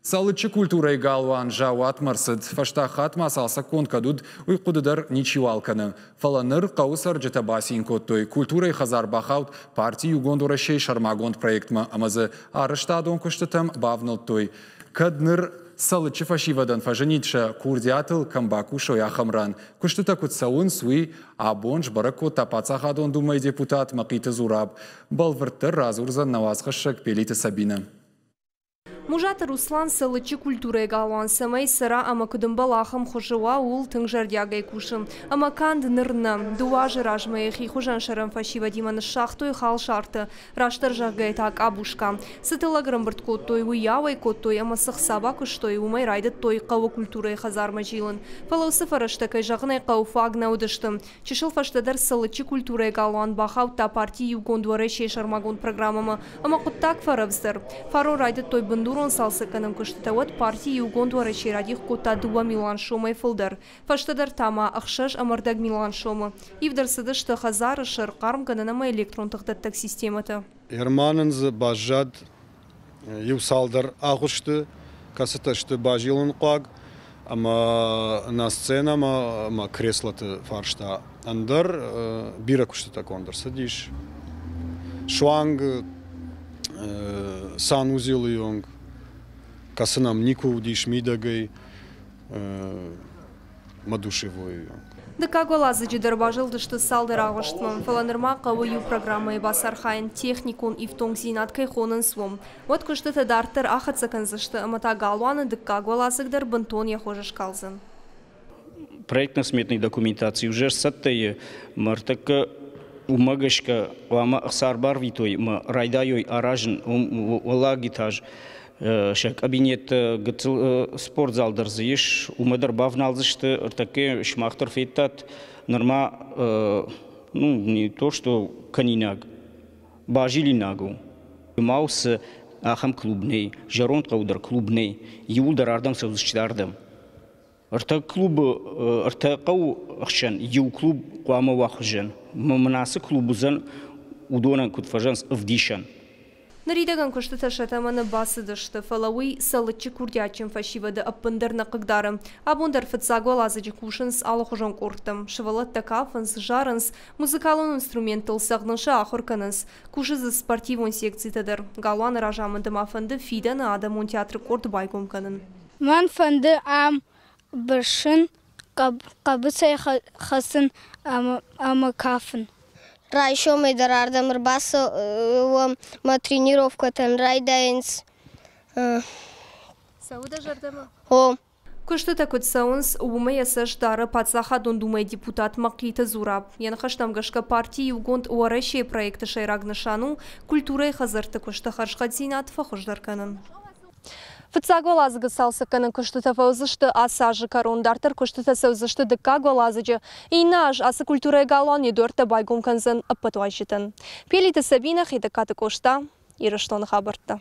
Салычы культурой галван жауат марсыд, фаштахат масалса конкадуд уйқудыдар ничивалканы. Фаланыр қаусар жытабасин коттой культурой хазар бахаут партии югондора шей шармагонд проектма амазы арыштадон күштітім бавнылтой. Кадныр салычы фашивадан фаженитша курдиатыл камбаку шоя хамран. Күштіта күтсауын суи абонж барако тапацахадон думай депутат мақиты зураб. Балвырттыр разурзан навазғышшак пелиті Сабина. Мужат Руслан салычы культуры галван самай сыра амакудым балахам хожуа ул тыңжардягай кушым. Амаканд нырна, дуажы ражмаехи хужан шарам фашива диманы шахтой хал шарты, раштар жагай так абушка. Сытылаграм бұрт коттой, уявай коттой, амасық саба күштой, умай райды той қауы культуры хазарма жилын. Фалаусы фараштакай жағынай қау фагна удыштым. Чешыл фаштадар салычы культуры галван бахау та партии югондуары шешармагон программама. Амакуттак фаравздыр. Фаро райды той бындур он салсы канам кыштатават партии югондуары шерадих кота дуа Милан шома фылдар. Фаштадар тама ахшаш амардаг Милан шома. Ивдар что хазары шыр қарым кананама электрон тахтаттак системата. Ерманынзы бажад юсалдар агушты, касаташты бажилын қаг, ама на сцена ама креслаты фаршта. Андар бира куштата кондар садиш. Шуанг санузил йонг. Касанам нику диш мидагай мадушевой. Да как лазы дербажил, да что салдар агуштман. Фаланырма кавою программы басархайн техникун и в том зинат кайхонен свом. Вот куштата дартер ахатсакан зашта амата галвана да как лазык дар бантон я хожеш калзан. Проектно-сметной документации уже саттая мартака умагашка вама сарбар витой ма райдайой аражен улагитаж. Шак кабинет спортзалдар зиш, умадар бавналзышты, таке шмахтар фейтат, норма, ну не то что канинаг, бажили нагу. Маус ахам клубный, жарон каудар клубный, юлдар ардам савзычтардам. Арта клуб, арта кау ахшан, ю клуб куама вахжан, мамнасы клубузан удонан кутфажанс авдишан. Наридаган куштата шатаманы басы дышты, фалауи салычы курдячым фашивады аппындарна қыгдарым. Абундар фытсаго лазыжы кушынс алықыжон корттым. Шывалат такафынс, жарынс, музыкалын инструментыл сағнынша ахырканынс. Кушызы спортивон секцитадыр. Галуан ражамынды мафынды фиданы адамон театры корт байгомканын. Ман фынды ам біршін қабысай хасын амакафын. Райшо майдарардам рбаса ма тренировка тен райдайнс. Сауда жардама? О. Куштата кутсаунс убума ясаш дары пацаха дондумай депутат Мақита Зураб. Янхаштам гашка партии югонд уарашей проекта шайрагнышану культурай хазарты кушта харшхадзинат фахуждарканын. Фыцаго лазыгы салсы канын күштіті фаузышты асажы корондартыр күштіті саузышты дыкаго лазыжы. Инаж асы культурай галуан едорты байгон канзын аппатуай житын. Пелиті Сабина хидыкаты кошта, ирыштоны хабыртты.